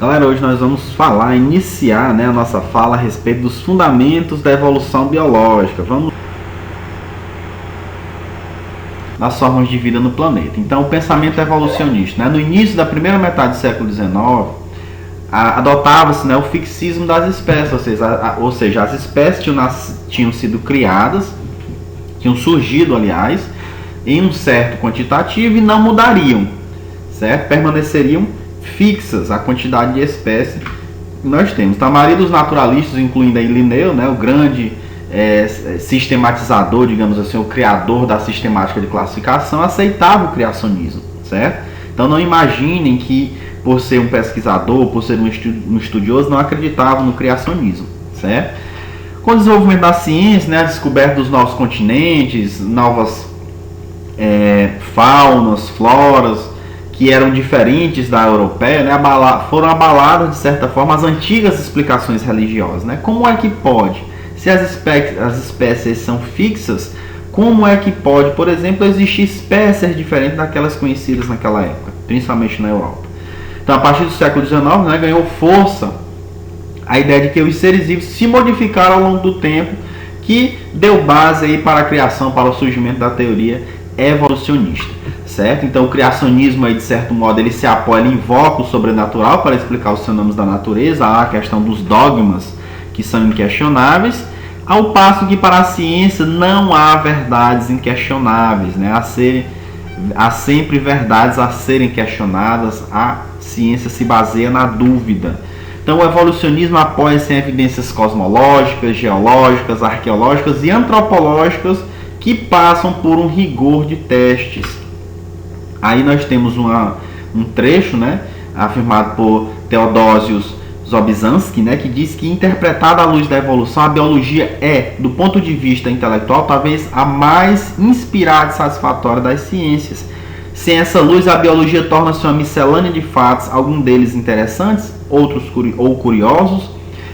Galera, hoje nós vamos iniciar a nossa fala a respeito dos fundamentos da evolução biológica. Vamos nas formas de vida no planeta. Então, o pensamento evolucionista, no início da primeira metade do século XIX, adotava-se o fixismo das espécies, ou seja, as espécies tinham sido criadas, tinham surgido, aliás, em um certo quantitativo e não mudariam, certo? Permaneceriam fixas a quantidade de espécies que nós temos. Então, a maioria dos naturalistas, incluindo aí Linneu, o grande sistematizador, digamos assim, o criador da sistemática de classificação, aceitava o criacionismo, certo? Então, não imaginem que, por ser um pesquisador, por ser um estudioso, não acreditava no criacionismo, certo? Com o desenvolvimento da ciência, a descoberta dos novos continentes, novas faunas, floras, que eram diferentes da europeia, foram abaladas, de certa forma, as antigas explicações religiosas. Como é que pode? Se as espécies são fixas, como é que pode, por exemplo, existir espécies diferentes daquelas conhecidas naquela época, principalmente na Europa? Então, a partir do século XIX, ganhou força a ideia de que os seres vivos se modificaram ao longo do tempo, que deu base aí para a criação, para o surgimento da teoria evolucionista, certo? Então, o criacionismo, aí, de certo modo, ele se apoia, ele invoca o sobrenatural para explicar os fenômenos da natureza, a questão dos dogmas, que são inquestionáveis, ao passo que para a ciência não há verdades inquestionáveis, há sempre verdades a serem questionadas, a ciência se baseia na dúvida. Então, o evolucionismo apoia-se em evidências cosmológicas, geológicas, arqueológicas e antropológicas que passam por um rigor de testes. Aí nós temos um trecho, afirmado por Theodosius Zobzanski, que diz que, interpretada à luz da evolução, a biologia é, do ponto de vista intelectual, talvez a mais inspirada e satisfatória das ciências. Sem essa luz, a biologia torna-se uma miscelânea de fatos, alguns deles interessantes, outros curiosos,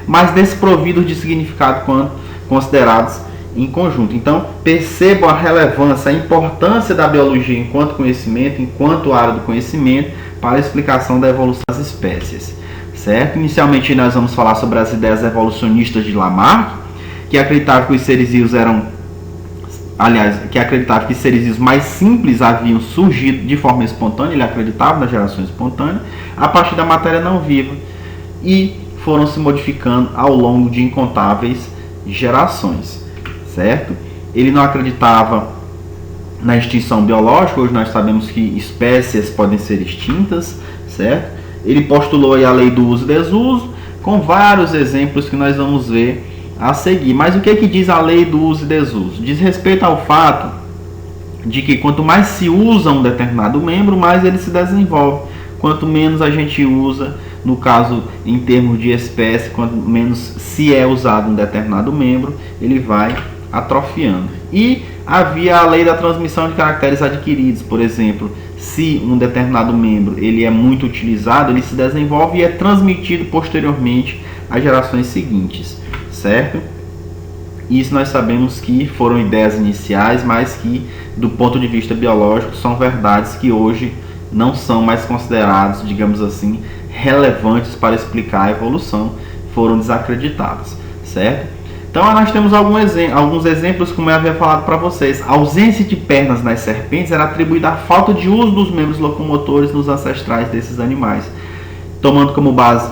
mas desprovidos de significado quando considerados em conjunto. Então, percebam a relevância, a importância da biologia enquanto conhecimento, enquanto área do conhecimento, para a explicação da evolução das espécies. Certo? Inicialmente nós vamos falar sobre as ideias evolucionistas de Lamarck, que acreditava que os seres vivos que seres vivos mais simples haviam surgido de forma espontânea, ele acreditava na geração espontânea, a partir da matéria não viva, e foram se modificando ao longo de incontáveis gerações, certo? Ele não acreditava na extinção biológica, hoje nós sabemos que espécies podem ser extintas, certo? Ele postulou a lei do uso e desuso, com vários exemplos que nós vamos ver a seguir. Mas o que diz a lei do uso e desuso? Diz respeito ao fato de que quanto mais se usa um determinado membro, mais ele se desenvolve. Quanto menos a gente usa, no caso em termos de espécie, quanto menos se é usado um determinado membro, ele vai atrofiando. E havia a lei da transmissão de caracteres adquiridos, por exemplo, se um determinado membro ele é muito utilizado, ele se desenvolve e é transmitido posteriormente às gerações seguintes, certo? Isso nós sabemos que foram ideias iniciais, mas que do ponto de vista biológico são verdades que hoje não são mais consideradas, digamos assim, relevantes para explicar a evolução, foram desacreditadas, certo? Então, nós temos alguns exemplos, como eu havia falado para vocês. A ausência de pernas nas serpentes era atribuída à falta de uso dos membros locomotores nos ancestrais desses animais. Tomando como base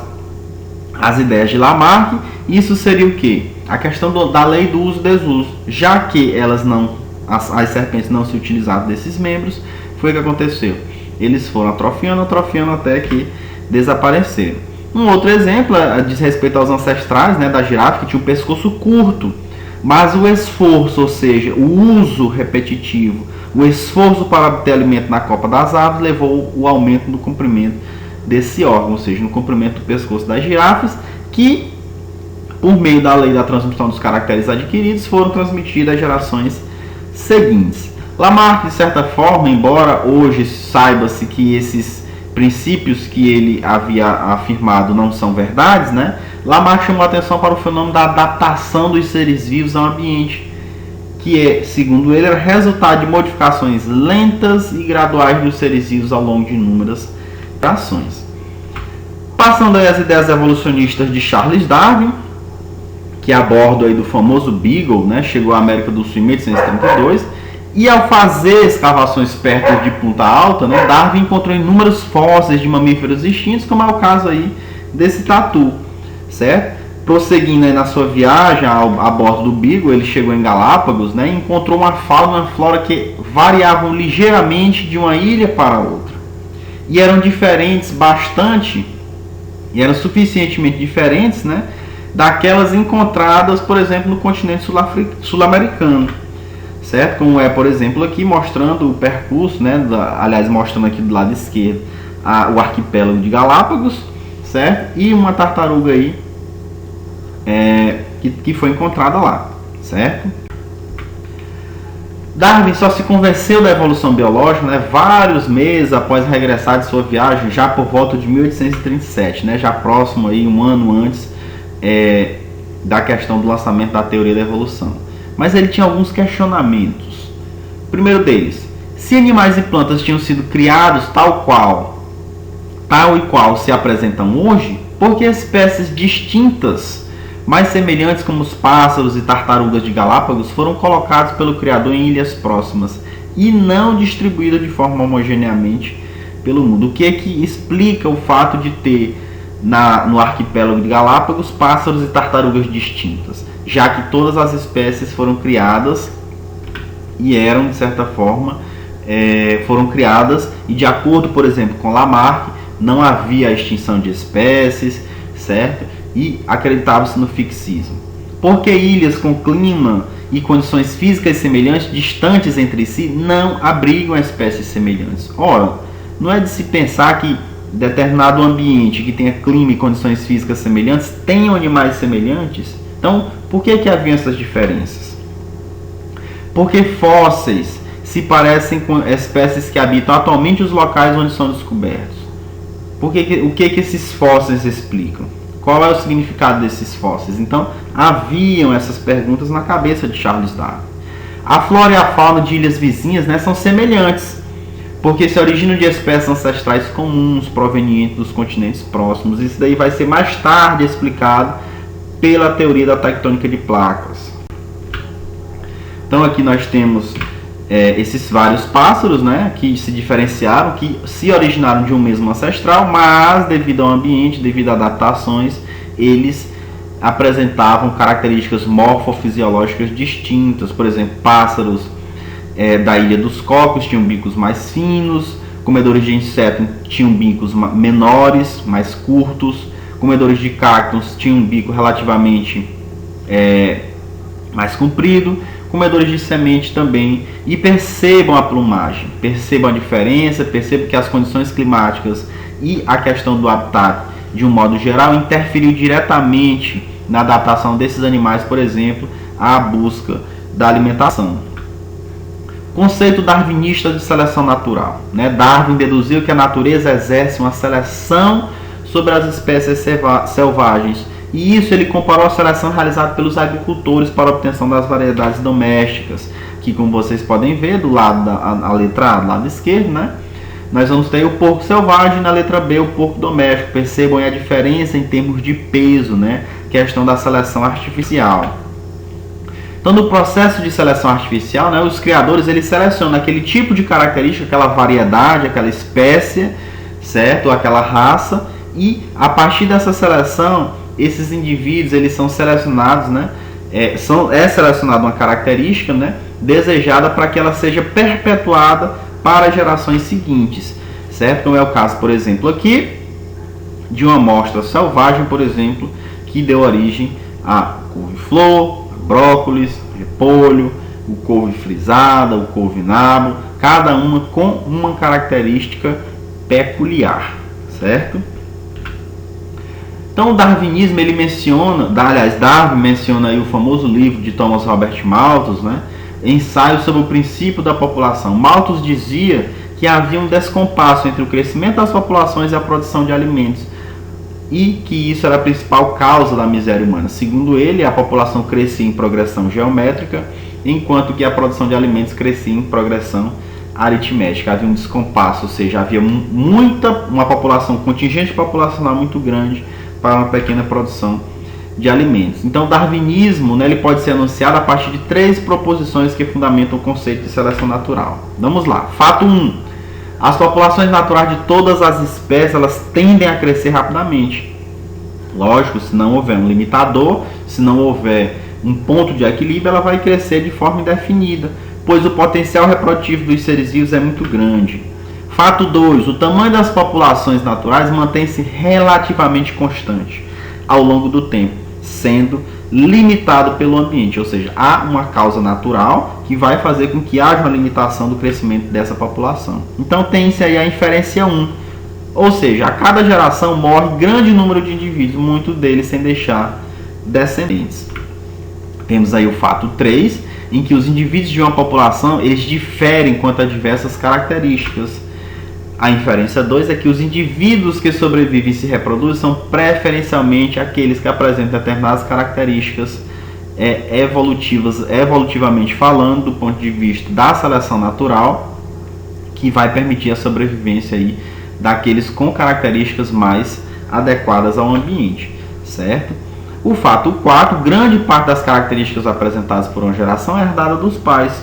as ideias de Lamarck, isso seria o quê? A questão da lei do uso e desuso. Já que as serpentes não se utilizavam desses membros, foi o que aconteceu. Eles foram atrofiando até que desapareceram. Um outro exemplo diz respeito aos ancestrais da girafa, que tinha um pescoço curto, mas o esforço, ou seja, o uso repetitivo, o esforço para obter alimento na copa das aves levou o aumento no comprimento desse órgão, ou seja, no comprimento do pescoço das girafas, que, por meio da lei da transmissão dos caracteres adquiridos, foram transmitidas às gerações seguintes. Lamarck, de certa forma, embora hoje saiba-se que esses princípios que ele havia afirmado não são verdades, Lamarck chamou a atenção para o fenômeno da adaptação dos seres vivos ao ambiente, que segundo ele, era resultado de modificações lentas e graduais dos seres vivos ao longo de inúmeras gerações. Passando aí as ideias evolucionistas de Charles Darwin, que a bordo aí do famoso Beagle, né, chegou à América do Sul em 1832, e ao fazer escavações perto de Ponta Alta, né, Darwin encontrou inúmeros fósseis de mamíferos extintos, como é o caso aí desse tatu, certo? Prosseguindo aí na sua viagem a bordo do Beagle, ele chegou em Galápagos, né, e encontrou uma fauna e uma flora que variavam ligeiramente de uma ilha para outra, e eram diferentes bastante, e eram suficientemente diferentes, né, daquelas encontradas, por exemplo, no continente sul-americano, certo? Como é, por exemplo, aqui mostrando o percurso, né, aliás, mostrando aqui do lado esquerdo o arquipélago de Galápagos, certo? E uma tartaruga aí que foi encontrada lá, certo? Darwin só se convenceu da evolução biológica, né, vários meses após regressar de sua viagem, já por volta de 1837, né, já próximo aí, um ano antes da questão do lançamento da teoria da evolução. Mas ele tinha alguns questionamentos. O primeiro deles: se animais e plantas tinham sido criados tal e qual se apresentam hoje, por que espécies distintas, mais semelhantes como os pássaros e tartarugas de Galápagos, foram colocados pelo Criador em ilhas próximas e não distribuídas de forma homogeneamente pelo mundo? O que é que explica o fato de ter no arquipélago de Galápagos pássaros e tartarugas distintas, já que todas as espécies foram criadas e eram, de certa forma, foram criadas, e de acordo, por exemplo, com Lamarck, não havia extinção de espécies, certo? E acreditava-se no fixismo. Porque ilhas com clima e condições físicas semelhantes, distantes entre si, não abrigam espécies semelhantes? Ora, não é de se pensar que determinado ambiente que tenha clima e condições físicas semelhantes tenham animais semelhantes? Então, por que haviam essas diferenças? Porque fósseis se parecem com espécies que habitam atualmente os locais onde são descobertos. O que esses fósseis explicam? Qual é o significado desses fósseis? Então, haviam essas perguntas na cabeça de Charles Darwin. A flora e a fauna de ilhas vizinhas, né, são semelhantes, porque se originam de espécies ancestrais comuns provenientes dos continentes próximos. Isso daí vai ser mais tarde explicado pela teoria da tectônica de placas. Então aqui nós temos esses vários pássaros, né, que se diferenciaram, que se originaram de um mesmo ancestral, mas devido ao ambiente, devido a adaptações, eles apresentavam características morfofisiológicas distintas. Por exemplo, pássaros da Ilha dos Cocos tinham bicos mais finos, comedores de insetos tinham bicos menores, mais curtos, comedores de cactos tinham um bico relativamente mais comprido, comedores de semente também. E percebam a plumagem, percebam a diferença, percebam que as condições climáticas e a questão do habitat, de um modo geral, interferiu diretamente na adaptação desses animais, por exemplo, à busca da alimentação. Conceito darwinista de seleção natural, né? Darwin deduziu que a natureza exerce uma seleção sobre as espécies selvagens, e isso ele comparou a seleção realizada pelos agricultores para a obtenção das variedades domésticas, que, como vocês podem ver do lado da letra A, do lado esquerdo, né, nós vamos ter o porco selvagem, na letra B o porco doméstico. Percebam a diferença em termos de peso, né, questão da seleção artificial. Então, no processo de seleção artificial, né, os criadores eles selecionam aquele tipo de característica, aquela variedade, aquela espécie, certo? Ou aquela raça, e a partir dessa seleção, esses indivíduos eles são selecionados, né? É selecionada uma característica, né, desejada para que ela seja perpetuada para gerações seguintes, certo? Então é o caso, por exemplo, aqui de uma amostra selvagem, por exemplo, que deu origem a couve-flor, brócolis, repolho, o couve frisada, o couve-nabo, cada uma com uma característica peculiar, certo? Então o darwinismo ele menciona, Darwin menciona aí o famoso livro de Thomas Robert Malthus, né, Ensaio sobre o princípio da população. Malthus dizia que havia um descompasso entre o crescimento das populações e a produção de alimentos, e que isso era a principal causa da miséria humana. Segundo ele, a população crescia em progressão geométrica, enquanto que a produção de alimentos crescia em progressão aritmética, havia um descompasso, ou seja, havia uma população, um contingente populacional muito grande para uma pequena produção de alimentos. Então o darwinismo, né, ele pode ser anunciado a partir de 3 proposições que fundamentam o conceito de seleção natural. Vamos lá. Fato 1. As populações naturais de todas as espécies, elas tendem a crescer rapidamente. Lógico, se não houver um limitador, se não houver um ponto de equilíbrio, ela vai crescer de forma indefinida, pois o potencial reprodutivo dos seres vivos é muito grande. Fato 2. O tamanho das populações naturais mantém-se relativamente constante ao longo do tempo, sendo limitado pelo ambiente, ou seja, há uma causa natural que vai fazer com que haja uma limitação do crescimento dessa população. Então tem-se aí a inferência 1, ou seja, a cada geração morre grande número de indivíduos, muitos deles sem deixar descendentes. Temos aí o fato 3, em que os indivíduos de uma população eles diferem quanto a diversas características. A inferência 2 é que os indivíduos que sobrevivem e se reproduzem são preferencialmente aqueles que apresentam determinadas características evolutivamente falando, do ponto de vista da seleção natural, que vai permitir a sobrevivência aí daqueles com características mais adequadas ao ambiente, certo? O fato 4, grande parte das características apresentadas por uma geração é herdada dos pais,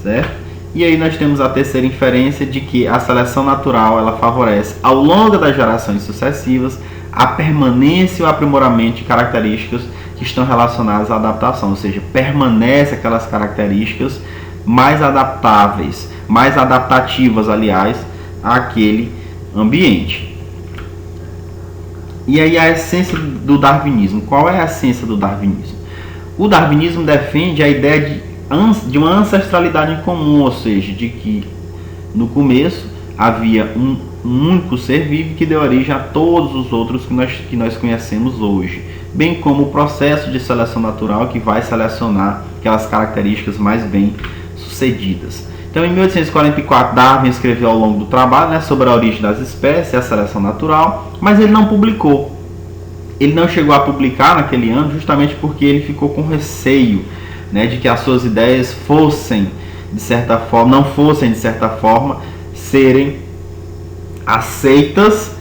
certo? E aí nós temos a terceira inferência de que a seleção natural ela favorece ao longo das gerações sucessivas a permanência e o aprimoramento de características que estão relacionadas à adaptação, ou seja, permanece aquelas características mais adaptáveis, mais adaptativas, aliás, àquele ambiente. E aí a essência do darwinismo. Qual é a essência do darwinismo? O darwinismo defende a ideia de uma ancestralidade em comum, ou seja, de que no começo havia um único ser vivo que deu origem a todos os outros que nós conhecemos hoje, bem como o processo de seleção natural que vai selecionar aquelas características mais bem sucedidas. Então, em 1844, Darwin escreveu ao longo do trabalho, né, sobre a origem das espécies e a seleção natural, mas ele não publicou. Ele não chegou a publicar naquele ano justamente porque ele ficou com receio, né, de que as suas ideias fossem, de certa forma, não fossem, de certa forma, serem aceitas,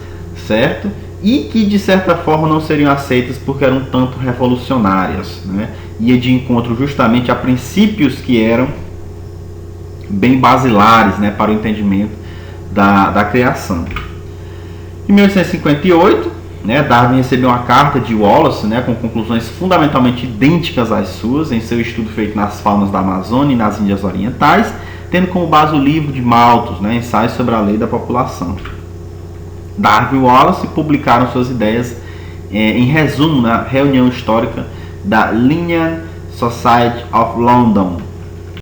certo? E que, de certa forma, não seriam aceitas porque eram um tanto revolucionárias, né? Ia de encontro justamente a princípios que eram bem basilares, né, para o entendimento da criação. Em 1858, né, Darwin recebeu uma carta de Wallace, né, com conclusões fundamentalmente idênticas às suas, em seu estudo feito nas faunas da Amazônia e nas Índias Orientais, tendo como base o livro de Malthus, né, Ensaios sobre a Lei da População. Darwin e Wallace publicaram suas ideias em resumo na reunião histórica da Linnean Society of London,